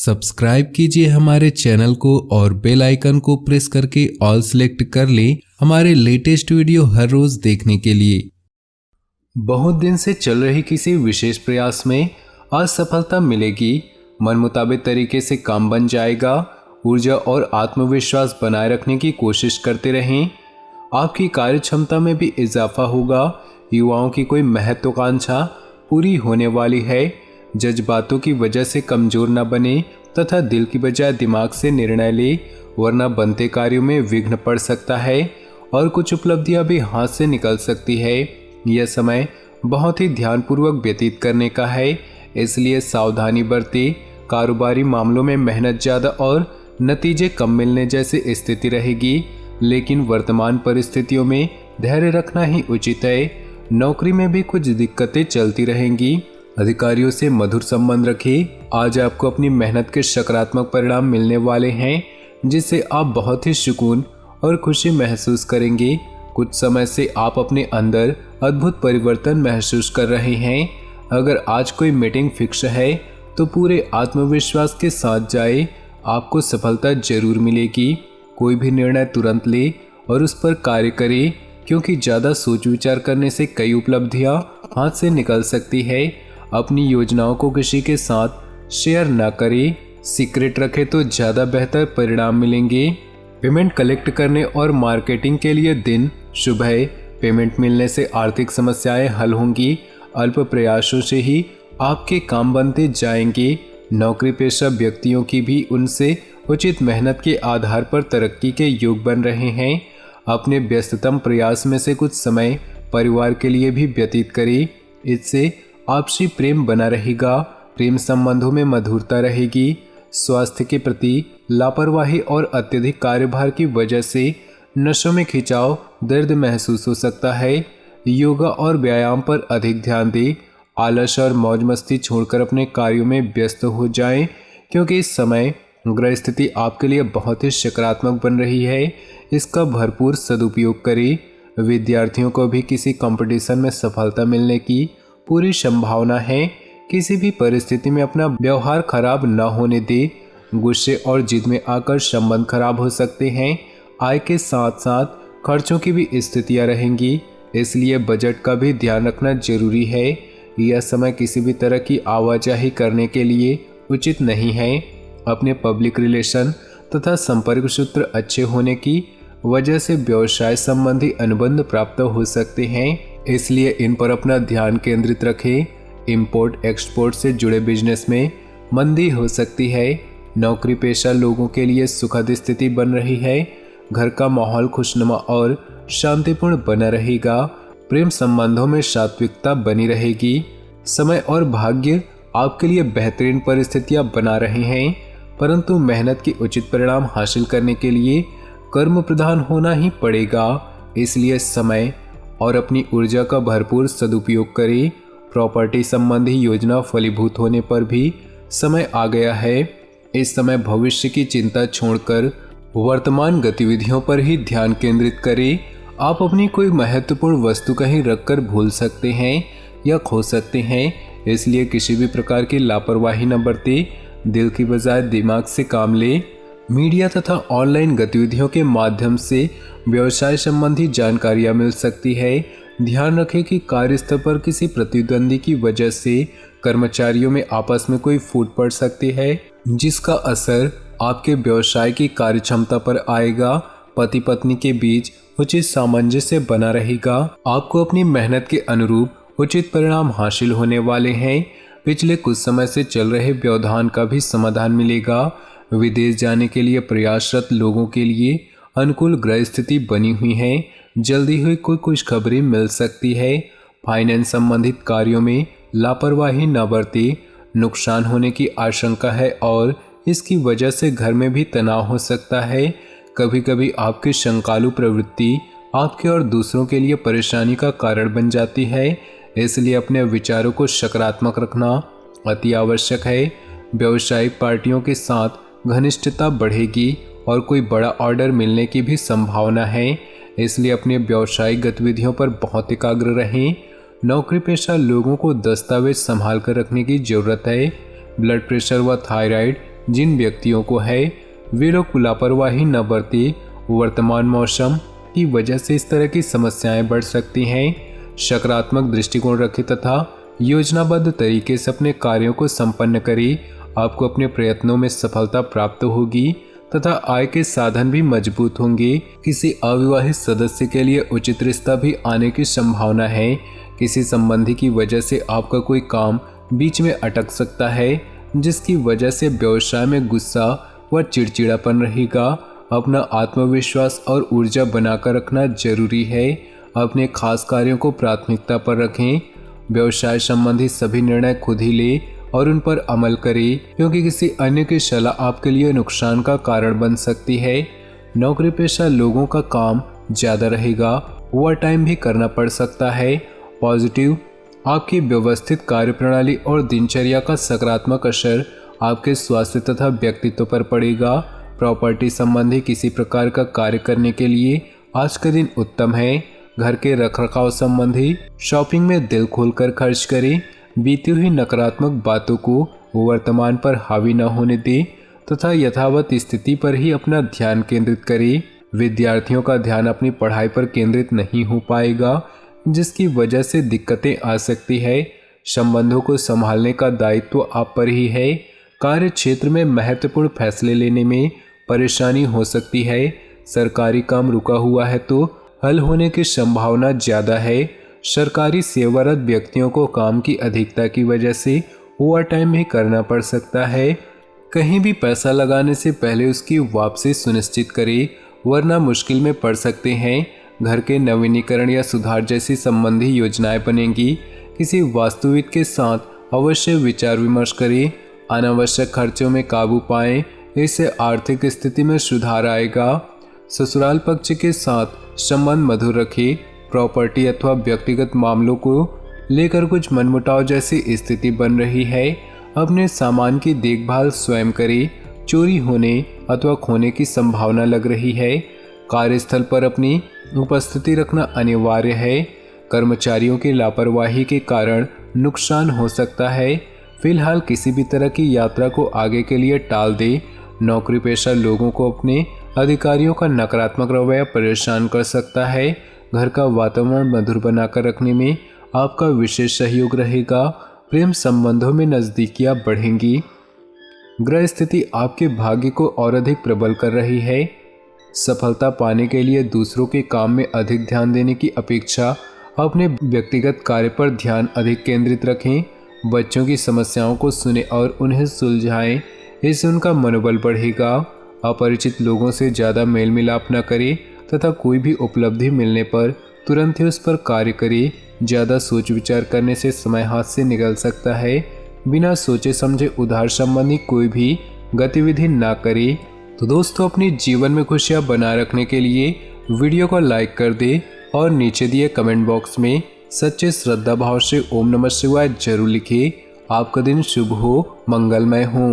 Subscribe कीजिए हमारे channel को और बेल आइकन को प्रेस करके ऑल सेलेक्ट कर लें हमारे लेटेस्ट वीडियो हर रोज देखने के लिए। बहुत दिन से चल रही किसी विशेष प्रयास में असफलता मिलेगी, मन मुताबिक तरीके से काम बन जाएगा। ऊर्जा और आत्मविश्वास बनाए रखने की कोशिश करते रहें। आपकी कार्य क्षमता में भी इजाफा होगा। युवाओं की कोई महत्वाकांक्षा पूरी होने वाली है। जज्बातों की वजह से कमजोर न बने तथा दिल की बजाय दिमाग से निर्णय ले, वरना बनते कार्यों में विघ्न पड़ सकता है और कुछ उपलब्धियां भी हाथ से निकल सकती है। यह समय बहुत ही ध्यानपूर्वक व्यतीत करने का है, इसलिए सावधानी बरतें। कारोबारी मामलों में मेहनत ज़्यादा और नतीजे कम मिलने जैसी स्थिति रहेगी, लेकिन वर्तमान परिस्थितियों में धैर्य रखना ही उचित है। नौकरी में भी कुछ दिक्कतें चलती रहेंगी। अधिकारियों से मधुर संबंध रखें। आज आपको अपनी मेहनत के सकारात्मक परिणाम मिलने वाले हैं, जिससे आप बहुत ही सुकून और खुशी महसूस करेंगे। कुछ समय से आप अपने अंदर अद्भुत परिवर्तन महसूस कर रहे हैं। अगर आज कोई मीटिंग फिक्स है तो पूरे आत्मविश्वास के साथ जाए, आपको सफलता जरूर मिलेगी। कोई भी निर्णय तुरंत ले और उस पर कार्य करें, क्योंकि ज़्यादा सोच विचार करने से कई उपलब्धियां हाथ से निकल सकती है। अपनी योजनाओं को किसी के साथ शेयर न करें, सीक्रेट रखें तो ज़्यादा बेहतर परिणाम मिलेंगे। पेमेंट कलेक्ट करने और मार्केटिंग के लिए दिन शुभ है। पेमेंट मिलने से आर्थिक समस्याएं हल होंगी। अल्प प्रयासों से ही आपके काम बनते जाएंगे। नौकरी पेशा व्यक्तियों की भी उनसे उचित मेहनत के आधार पर तरक्की के योग बन रहे हैं। अपने व्यस्ततम प्रयास में से कुछ समय परिवार के लिए भी व्यतीत करें। इससे आपसी प्रेम बना रहेगा। प्रेम संबंधों में मधुरता रहेगी। स्वास्थ्य के प्रति लापरवाही और अत्यधिक कार्यभार की वजह से नसों में खिंचाव, दर्द महसूस हो सकता है। योगा और व्यायाम पर अधिक ध्यान दें। आलस और मौज मस्ती छोड़कर अपने कार्यों में व्यस्त हो जाएं, क्योंकि इस समय ग्रह स्थिति आपके लिए बहुत ही सकारात्मक बन रही है। इसका भरपूर सदुपयोग करें। विद्यार्थियों को भी किसी कंपटीशन में सफलता मिलने की पूरी संभावना है। किसी भी परिस्थिति में अपना व्यवहार खराब न होने दे। गुस्से और जिद में आकर संबंध खराब हो सकते हैं। आय के साथ साथ खर्चों की भी स्थितियां रहेंगी, इसलिए बजट का भी ध्यान रखना जरूरी है। यह समय किसी भी तरह की आवाजाही करने के लिए उचित नहीं है। अपने पब्लिक रिलेशन तथा संपर्क सूत्र अच्छे होने की वजह से व्यवसाय संबंधी अनुबंध प्राप्त हो सकते हैं, इसलिए इन पर अपना ध्यान केंद्रित रखें। इंपोर्ट एक्सपोर्ट से जुड़े बिजनेस में मंदी हो सकती है। नौकरी पेशा लोगों के लिए सुखद स्थिति बन रही है। घर का माहौल खुशनुमा और शांतिपूर्ण बना रहेगा। प्रेम संबंधों में सात्विकता बनी रहेगी। समय और भाग्य आपके लिए बेहतरीन परिस्थितियां बना रहे हैं, परंतु मेहनत की उचित परिणाम हासिल करने के लिए कर्म प्रधान होना ही पड़ेगा। इसलिए समय और अपनी ऊर्जा का भरपूर सदुपयोग करें। प्रॉपर्टी संबंधी योजना फलीभूत होने पर भी समय आ गया है। इस समय भविष्य की चिंता छोड़कर वर्तमान गतिविधियों पर ही ध्यान केंद्रित करें। आप अपनी कोई महत्वपूर्ण वस्तु कहीं रखकर भूल सकते हैं या खो सकते हैं, इसलिए किसी भी प्रकार की लापरवाही न बरतें। दिल की बजाय दिमाग से काम लें। मीडिया तथा ऑनलाइन गतिविधियों के माध्यम से व्यवसाय संबंधी जानकारियां मिल सकती है। ध्यान रखें कि कार्यस्थल पर किसी प्रतिद्वंदी की वजह से कर्मचारियों में आपस में कोई फूट पड़ सकती है, जिसका असर आपके व्यवसाय की कार्यक्षमता पर आएगा। पति पत्नी के बीच उचित सामंजस्य बना रहेगा। आपको अपनी मेहनत के अनुरूप उचित परिणाम हासिल होने वाले हैं। पिछले कुछ समय से चल रहे व्यवधान का भी समाधान मिलेगा। विदेश जाने के लिए प्रयासरत लोगों के लिए अनुकूल ग्रह स्थिति बनी हुई है। जल्दी हुई कोई खुशखबरी मिल सकती है। फाइनेंस संबंधित कार्यों में लापरवाही न बरतें। नुकसान होने की आशंका है और इसकी वजह से घर में भी तनाव हो सकता है। कभी कभी आपकी शंकालु प्रवृत्ति आपके और दूसरों के लिए परेशानी का कारण बन जाती है, इसलिए अपने विचारों को सकारात्मक रखना अति आवश्यक है। व्यावसायिक पार्टियों के साथ घनिष्ठता बढ़ेगी और कोई बड़ा ऑर्डर मिलने की भी संभावना है, इसलिए अपने व्यावसायिक गतिविधियों पर बहुत एकाग्र रहें। नौकरी पेशा लोगों को दस्तावेज संभाल कर रखने की जरूरत है। ब्लड प्रेशर व थायराइड जिन व्यक्तियों को है वे लोग लापरवाही न बरते। वर्तमान मौसम की वजह से इस तरह की समस्याएं बढ़ सकती हैं। सकारात्मक दृष्टिकोण रखें तथा योजनाबद्ध तरीके से अपने कार्यों को संपन्न करें। आपको अपने प्रयत्नों में सफलता प्राप्त होगी तथा आय के साधन भी मजबूत होंगे। किसी अविवाहित सदस्य के लिए उचित रिश्ता भी आने की संभावना है। किसी संबंधी की वजह से आपका कोई काम बीच में अटक सकता है, जिसकी वजह से व्यवसाय में गुस्सा व चिड़चिड़ापन रहेगा। अपना आत्मविश्वास और ऊर्जा बनाकर रखना जरूरी है। अपने खास कार्यों को प्राथमिकता पर रखें। व्यवसाय संबंधी सभी निर्णय खुद ही ले और उन पर अमल करें, क्योंकि किसी अन्य की सलाह आपके लिए नुकसान का कारण बन सकती है। नौकरी पेशा लोगों का काम ज़्यादा रहेगा, ओवर टाइम भी करना पड़ सकता है। पॉजिटिव, आपकी व्यवस्थित कार्यप्रणाली और दिनचर्या का सकारात्मक असर आपके स्वास्थ्य तथा व्यक्तित्व पर पड़ेगा। प्रॉपर्टी संबंधी किसी प्रकार का कार्य करने के लिए आज का दिन उत्तम है। घर के रखरखाव संबंधी शॉपिंग में दिल खोलकर खर्च करें। बीती हुई नकारात्मक बातों को वर्तमान पर हावी न होने दें तथा यथावत स्थिति पर ही अपना ध्यान केंद्रित करें। विद्यार्थियों का ध्यान अपनी पढ़ाई पर केंद्रित नहीं हो पाएगा, जिसकी वजह से दिक्कतें आ सकती है। संबंधों को संभालने का दायित्व आप पर ही है। कार्य क्षेत्र में महत्वपूर्ण फैसले लेने में परेशानी हो सकती है। सरकारी काम रुका हुआ है तो हल होने की संभावना ज़्यादा है। सरकारी सेवारत व्यक्तियों को काम की अधिकता की वजह से ओवर टाइम भी करना पड़ सकता है। कहीं भी पैसा लगाने से पहले उसकी वापसी सुनिश्चित करें, वरना मुश्किल में पड़ सकते हैं। घर के नवीनीकरण या सुधार जैसी संबंधी योजनाएं बनेंगी। किसी वास्तुविद के साथ अवश्य विचार विमर्श करें। अनावश्यक खर्चों में काबू पाएं, इससे आर्थिक स्थिति में सुधार आएगा। ससुराल पक्ष के साथ संबंध मधुर रखें। प्रॉपर्टी अथवा व्यक्तिगत मामलों को लेकर कुछ मनमुटाव जैसी स्थिति बन रही है। अपने सामान की देखभाल स्वयं करें। चोरी होने अथवा खोने की संभावना लग रही है। कार्यस्थल पर अपनी उपस्थिति रखना अनिवार्य है। कर्मचारियों की लापरवाही के कारण नुकसान हो सकता है। फिलहाल किसी भी तरह की यात्रा को आगे के लिए टाल दें। नौकरी पेशा लोगों को अपने अधिकारियों का नकारात्मक रवैया परेशान कर सकता है। घर का वातावरण मधुर बनाकर रखने में आपका विशेष सहयोग रहेगा। प्रेम संबंधों में नज़दीकियां बढ़ेंगी। ग्रह स्थिति आपके भाग्य को और अधिक प्रबल कर रही है। सफलता पाने के लिए दूसरों के काम में अधिक ध्यान देने की अपेक्षा अपने व्यक्तिगत कार्य पर ध्यान अधिक केंद्रित रखें। बच्चों की समस्याओं को सुने और उन्हें सुलझाएं, इससे उनका मनोबल बढ़ेगा। अपरिचित लोगों से ज़्यादा मेल मिलाप न करें तथा कोई भी उपलब्धि मिलने पर तुरंत ही उस पर कार्य करें। ज़्यादा सोच विचार करने से समय हाथ से निकल सकता है। बिना सोचे समझे उधार संबंधी कोई भी गतिविधि ना करें। तो दोस्तों, अपने जीवन में खुशियाँ बनाए रखने के लिए वीडियो को लाइक कर दें और नीचे दिए कमेंट बॉक्स में सच्चे श्रद्धा भाव से ओम नमः शिवाय जरूर लिखें। आपका दिन शुभ हो, मंगलमय हो।